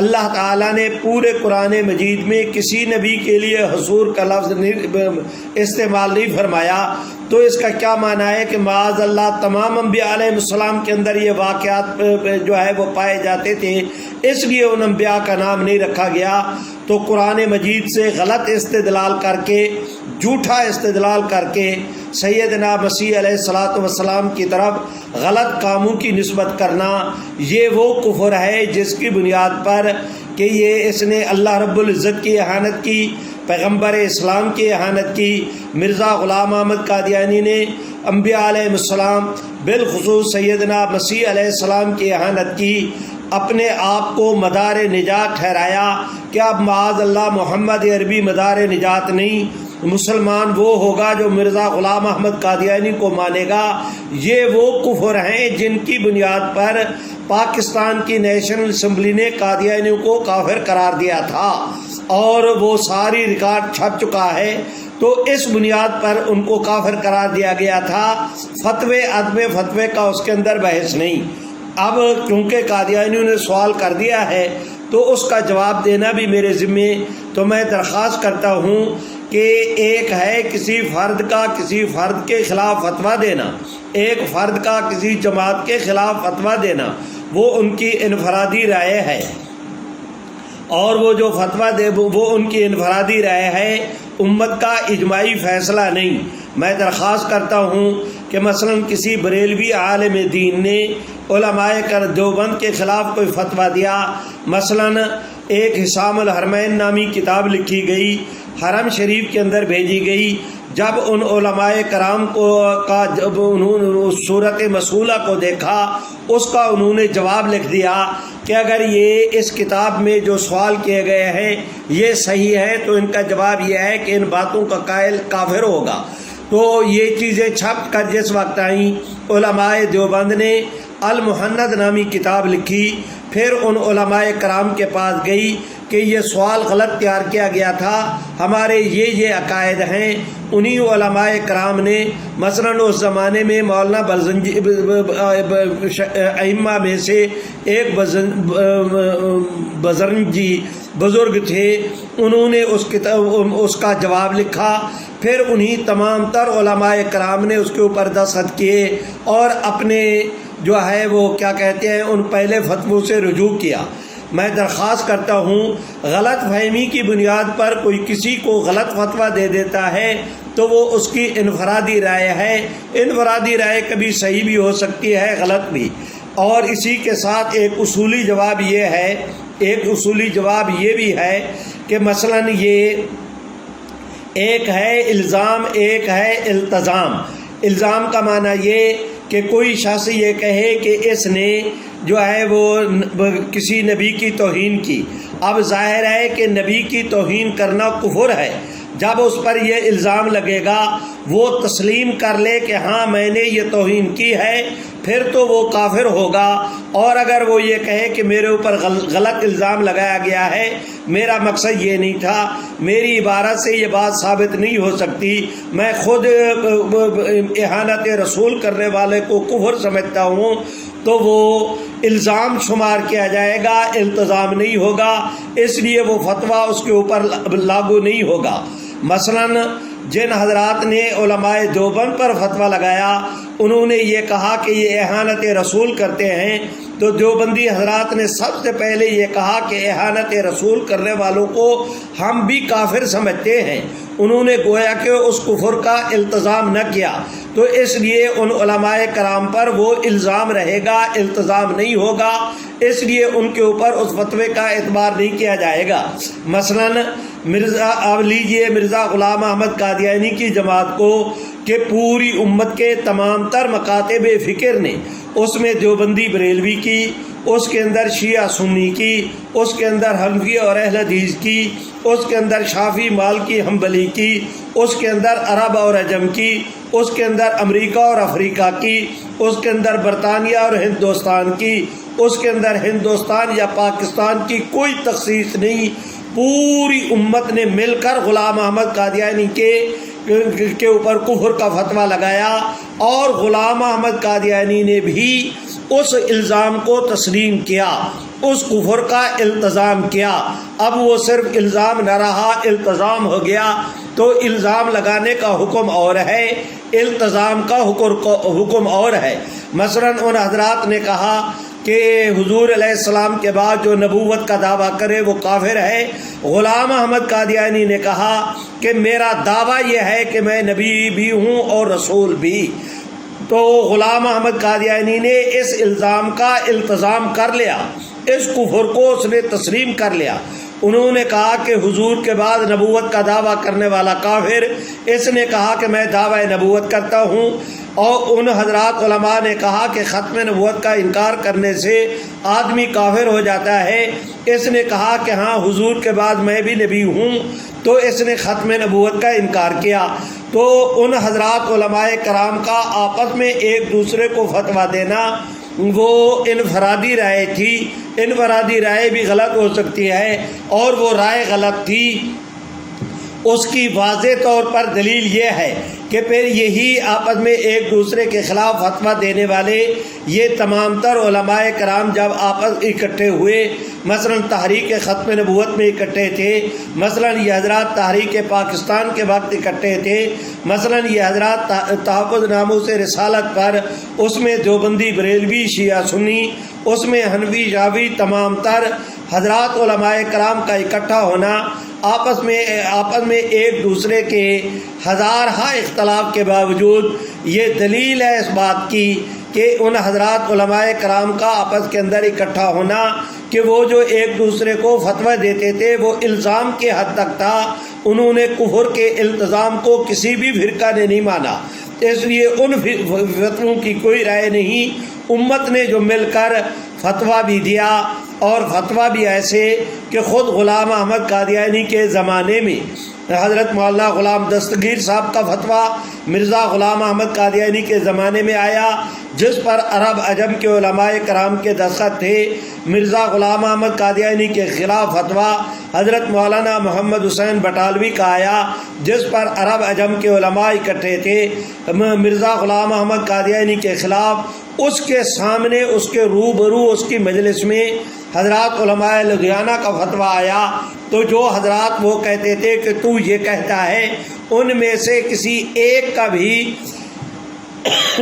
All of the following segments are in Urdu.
اللہ تعالیٰ نے پورے قرآن مجید میں کسی نبی کے لیے حضور کا لفظ استعمال نہیں فرمایا، تو اس کا کیا معنی ہے کہ معاذ اللہ تمام انبیاء علیہ السلام کے اندر یہ واقعات جو ہے وہ پائے جاتے تھے، اس لیے ان انبیاء کا نام نہیں رکھا گیا۔ تو قرآن مجید سے غلط استدلال کر کے، جھوٹا استدلال کر کے سیدنا مسیح علیہ الصلاۃ والسلام کی طرف غلط کاموں کی نسبت کرنا، یہ وہ کفر ہے جس کی بنیاد پر کہ اس نے اللہ رب العزت کی اہانت کی، پیغمبر اسلام کی اہانت کی۔ مرزا غلام احمد قادیانی نے انبیاء علیہ السلام بالخصوص سیدنا مسیح علیہ السلام کی اہانت کی، اپنے آپ کو مدار نجات ٹھہرایا کہ اب معاذ اللہ محمد عربی مدار نجات نہیں، مسلمان وہ ہوگا جو مرزا غلام احمد قادیانی کو مانے گا۔ یہ وہ کفر ہیں جن کی بنیاد پر پاکستان کی نیشنل اسمبلی نے قادیانیوں کو کافر قرار دیا تھا، اور وہ ساری ریکارڈ چھپ چکا ہے۔ تو اس بنیاد پر ان کو کافر قرار دیا گیا تھا۔ فتوے عدم فتوے کا اس کے اندر بحث نہیں۔ اب کیونکہ قادیانیوں نے سوال کر دیا ہے تو اس کا جواب دینا بھی میرے ذمے، تو میں درخواست کرتا ہوں کہ ایک ہے کسی فرد کا کسی فرد کے خلاف فتویٰ دینا، ایک فرد کا کسی جماعت کے خلاف فتویٰ دینا، وہ ان کی انفرادی رائے ہے، اور وہ جو فتویٰ دے وہ ان کی انفرادی رائے ہے، امت کا اجماعی فیصلہ نہیں۔ میں درخواست کرتا ہوں کہ مثلا کسی بریلوی عالم دین نے علماء دیوبند کے خلاف کوئی فتویٰ دیا، مثلا ایک حسام الحرمین نامی کتاب لکھی گئی، حرم شریف کے اندر بھیجی گئی، جب ان علماء کرام جب انہوں نے صورت مسئولہ کو دیکھا، اس کا انہوں نے جواب لکھ دیا کہ اگر یہ اس کتاب میں جو سوال کیے گئے ہیں یہ صحیح ہے تو ان کا جواب یہ ہے کہ ان باتوں کا قائل کافر ہوگا۔ تو یہ چیزیں چھپ کر جس وقت آئیں، علماء دیوبند نے المحند نامی کتاب لکھی، پھر ان علماء کرام کے پاس گئی کہ یہ سوال غلط تیار کیا گیا تھا، ہمارے یہ عقائد ہیں۔ انہی علماء کرام نے مثلا اس زمانے میں مولانا ائمہ میں سے ایک بزرنجی بزرگ تھے، انہوں نے اس کا جواب لکھا، پھر انہی تمام تر علماء کرام نے اس کے اوپر دستخط کیے اور اپنے جو ہے وہ کیا کہتے ہیں ان پہلے فتووں سے رجوع کیا۔ میں درخواست کرتا ہوں غلط فہمی کی بنیاد پر کوئی کسی کو غلط فتویٰ دے دیتا ہے تو وہ اس کی انفرادی رائے ہے، انفرادی رائے کبھی صحیح بھی ہو سکتی ہے غلط بھی۔ اور اسی کے ساتھ ایک اصولی جواب یہ بھی ہے کہ مثلا یہ ایک ہے الزام، ایک ہے التزام۔ الزام کا معنی یہ کہ کوئی شخص یہ کہے کہ اس نے جو ہے وہ کسی نبی کی توہین کی، اب ظاہر ہے کہ نبی کی توہین کرنا کفر ہے۔ جب اس پر یہ الزام لگے گا وہ تسلیم کر لے کہ ہاں میں نے یہ توہین کی ہے، پھر تو وہ کافر ہوگا۔ اور اگر وہ یہ کہے کہ میرے اوپر غلط الزام لگایا گیا ہے، میرا مقصد یہ نہیں تھا، میری عبارت سے یہ بات ثابت نہیں ہو سکتی، میں خود اہانت رسول کرنے والے کو کفر سمجھتا ہوں، تو وہ الزام شمار کیا جائے گا، التزام نہیں ہوگا، اس لیے وہ فتویٰ اس کے اوپر لاگو نہیں ہوگا۔ مثلا جن حضرات نے علماء دیوبند پر فتویٰ لگایا، انہوں نے یہ کہا کہ یہ اہانت رسول کرتے ہیں، تو دیوبندی حضرات نے سب سے پہلے یہ کہا کہ اہانت رسول کرنے والوں کو ہم بھی کافر سمجھتے ہیں۔ انہوں نے گویا کہ اس کفر کا التزام نہ کیا، تو اس لیے ان علماء کرام پر وہ الزام رہے گا، التزام نہیں ہوگا، اس لیے ان کے اوپر اس فتوے کا اعتبار نہیں کیا جائے گا۔ مثلا مرزا غلام احمد قادیانی کی جماعت کو کہ پوری امت کے تمام تر مکاتب فکر نے، اس میں دیوبندی بریلوی کی، اس کے اندر شیعہ سنی کی، اس کے اندر حنفی اور اہل حدیث کی، اس کے اندر شافعی مالکی حنبلی کی، اس کے اندر عرب اور عجم کی، اس کے اندر امریکہ اور افریقہ کی، اس کے اندر برطانیہ اور ہندوستان کی، اس کے اندر ہندوستان یا پاکستان کی کوئی تخصیص نہیں، پوری امت نے مل کر غلام احمد قادیانی کے اوپر کفر کا فتویٰ لگایا، اور غلام احمد قادیانی نے بھی اس الزام کو تسلیم کیا، اس کفر کا التزام کیا، اب وہ صرف الزام نہ رہا، التزام ہو گیا، تو الزام لگانے کا حکم اور ہے، التزام کا حکم اور ہے۔ مثلا ان حضرات نے کہا کہ حضور علیہ السلام کے بعد جو نبوت کا دعویٰ کرے وہ کافر ہے۔ غلام احمد قادیانی نے کہا کہ میرا دعویٰ یہ ہے کہ میں نبی بھی ہوں اور رسول بھی۔ تو غلام احمد قادیانی نے اس الزام کا التزام کر لیا، اس کفر کو اس نے تسلیم کر لیا۔ انہوں نے کہا کہ حضور کے بعد نبوت کا دعویٰ کرنے والا کافر، اس نے کہا کہ میں دعویٰ نبوت کرتا ہوں۔ اور ان حضرات علماء نے کہا کہ ختم نبوت کا انکار کرنے سے آدمی کافر ہو جاتا ہے، اس نے کہا کہ ہاں حضور کے بعد میں بھی نبی ہوں، تو اس نے ختم نبوت کا انکار کیا۔ تو ان حضرات علماء کرام کا آپس میں ایک دوسرے کو فتویٰ دینا وہ انفرادی رائے تھی، انفرادی رائے بھی غلط ہو سکتی ہے، اور وہ رائے غلط تھی۔ اس کی واضح طور پر دلیل یہ ہے کہ پھر یہی آپس میں ایک دوسرے کے خلاف فتویٰ دینے والے یہ تمام تر علماء کرام جب آپس اکٹھے ہوئے، مثلا تحریک ختم نبوت میں اکٹھے تھے، مثلا یہ حضرات تحریک پاکستان کے وقت اکٹھے تھے، مثلا یہ حضرات تحفظ ناموس رسالت پر، اس میں دیوبندی بریلوی شیعہ سنی، اس میں حنفی شافعی تمام تر حضرات علماء کرام کا اکٹھا ہونا، آپس میں ایک دوسرے کے ہزارہا اختلاف کے باوجود یہ دلیل ہے اس بات کی کہ ان حضرات علماء کرام کا آپس کے اندر اکٹھا ہونا کہ وہ جو ایک دوسرے کو فتویٰ دیتے تھے وہ الزام کے حد تک تھا، انہوں نے کفر کے التزام کو کسی بھی فرقہ نے نہیں مانا، اس لیے ان فتووں کی کوئی رائے نہیں۔ امت نے جو مل کر فتویٰ بھی دیا، اور فتویٰ بھی ایسے کہ خود غلام احمد قادیانی کے زمانے میں حضرت مولانا غلام دستگیر صاحب کا فتویٰ مرزا غلام احمد قادیانی کے زمانے میں آیا، جس پر عرب عجم کے علماء کرام کے دستخط تھے۔ مرزا غلام احمد قادیانی کے خلاف فتویٰ حضرت مولانا محمد حسین بٹالوی کا آیا، جس پر عرب عجم کے علماء اکٹھے تھے۔ مرزا غلام احمد قادیانی کے خلاف اس کے سامنے، اس کے روبرو، اس کی مجلس میں حضرات علماء لدھیانہ کا فتویٰ آیا، تو جو حضرات وہ کہتے تھے کہ تو یہ کہتا ہے، ان میں سے کسی ایک کا بھی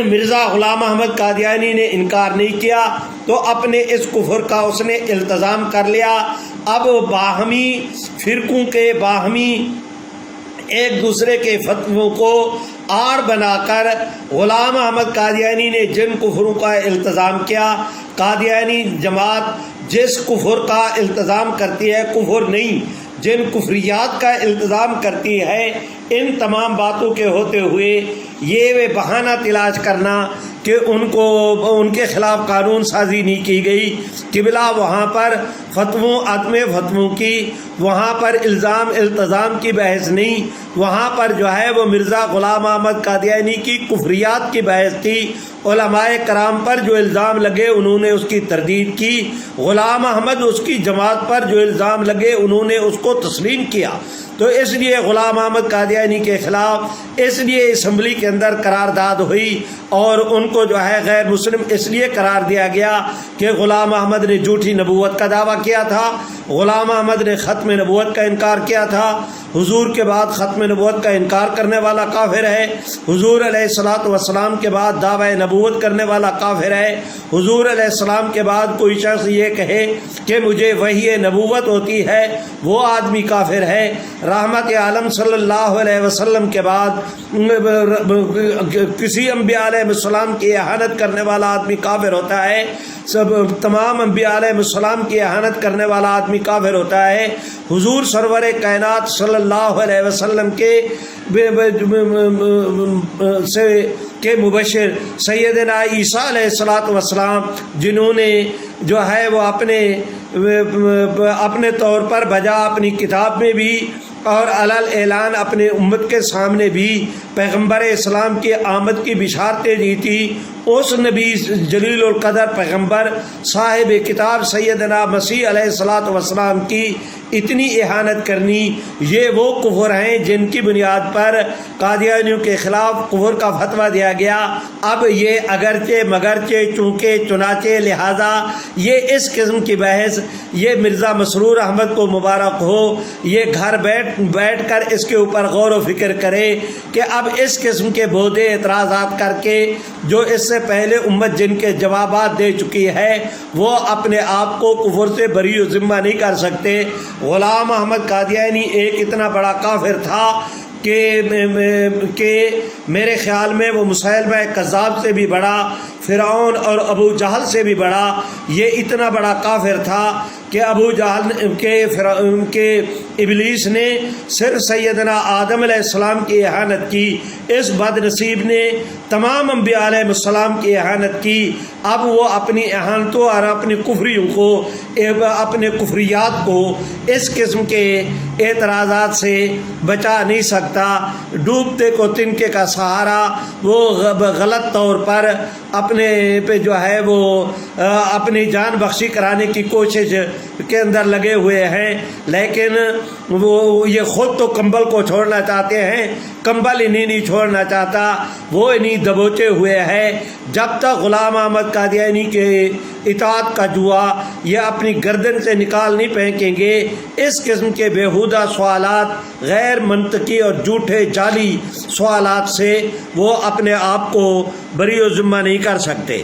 مرزا غلام احمد قادیانی نے انکار نہیں کیا، تو اپنے اس کفر کا اس نے التزام کر لیا۔ اب باہمی فرقوں کے باہمی ایک دوسرے کے فتووں کو آڑ بنا کر غلام احمد قادیانی نے جن کفروں کا التزام کیا، قادیانی جماعت جس کفر کا التزام کرتی ہے، کفر نہیں، جن کفریات کا التزام کرتی ہے، ان تمام باتوں کے ہوتے ہوئے یہ بہانہ تلاش کرنا کہ ان کے خلاف قانون سازی نہیں کی گئی، قبلہ وہاں پر فتووں عدم فتووں کی، وہاں پر الزام التزام کی بحث نہیں، وہاں پر جو ہے وہ مرزا غلام احمد قادیانی کی کفریات کی بحث تھی۔ علماء کرام پر جو الزام لگے انہوں نے اس کی تردید کی، غلام احمد اس کی جماعت پر جو الزام لگے انہوں نے اس کو تسلیم کیا۔ تو اس لیے غلام احمد قادیانی کے خلاف اس لیے اسمبلی کے اندر قرارداد ہوئی، اور ان کو جو ہے غیر مسلم اس لیے قرار دیا گیا کہ غلام احمد نے جھوٹی نبوت کا دعویٰ کیا تھا، غلام احمد نے ختم نبوت کا انکار کیا تھا، حضور کے بعد ختم نبوت کا انکار کرنے والا کافر ہے، حضور علیہ الصلوۃ والسلام کے بعد دعوی نبوت کرنے والا کافر ہے، حضور علیہ السلام کے بعد کوئی شخص یہ کہے کہ مجھے وحی نبوت ہوتی ہے، وہ آدمی کافر ہے۔ رحمت عالم صلی اللہ علیہ وسلم کے بعد کسی انبیاء علیہ السلام کی اہانت کرنے والا آدمی کافر ہوتا ہے، تمام انبیاء علیہ السلام کی اہانت کرنے والا آدمی کافر ہوتا ہے۔ حضور سرور کائنات صلی اللہ علیہ وسلم کے مبشر سیدنا عیسیٰ علیہ الصلوۃ والسلام، جنہوں نے جو ہے وہ اپنے طور پر بجا اپنی کتاب میں بھی اور علل اعلان اپنے امت کے سامنے بھی پیغمبر اسلام کی آمد کی بشارتیں دی تھی، اس نبی جلیل القدر پیغمبر صاحب کتاب سیدنا مسیح علیہ الصلوۃ والسلام کی اتنی اہانت کرنی، یہ وہ کفر ہیں جن کی بنیاد پر قادیانیوں کے خلاف کفر کا فتویٰ دیا گیا۔ اب یہ اگرچہ مگرچہ چونکہ چنانچہ لہذا یہ اس قسم کی بحث، یہ مرزا مسرور احمد کو مبارک ہو، یہ گھر بیٹھ کر اس کے اوپر غور و فکر کرے کہ اب اس قسم کے بودے اعتراضات کر کے جو اس سے پہلے امت جن کے جوابات دے چکی ہے وہ اپنے آپ کو کفر سے بری و ذمہ نہیں کر سکتے۔ غلام احمد قادیانی ایک اتنا بڑا کافر تھا کہ میرے خیال میں وہ مسیلمہ کذاب سے بھی بڑا، فرعون اور ابو جہل سے بھی بڑا، یہ اتنا بڑا کافر تھا کہ ابو جہل کے ابلیس نے صرف سیدنا آدم علیہ السلام کی اہانت کی، اس بد نصیب نے تمام انبیاء علیہ السلام کی اہانت کی۔ اب وہ اپنی اہانتوں اور اپنی کفریوں کو، اپنے کفریات کو اس قسم کے اعتراضات سے بچا نہیں سکتا۔ ڈوبتے کو تنکے کا سہارا، وہ غلط طور پر اپنے پہ جو ہے وہ اپنی جان بخشی کرانے کی کوشش کے اندر لگے ہوئے ہیں، لیکن وہ یہ خود تو کمبل کو چھوڑنا چاہتے ہیں، کمبل انہیں نہیں چھوڑنا چاہتا، وہ انہیں دبوچے ہوئے ہے۔ جب تک غلام احمد قادیانی کے اطاعت کا جوا یہ اپنی گردن سے نکال نہیں پھینکیں گے، اس قسم کے بیہودہ سوالات، غیر منطقی اور جھوٹے جعلی سوالات سے وہ اپنے آپ کو بری و ذمہ نہیں کر سکتے۔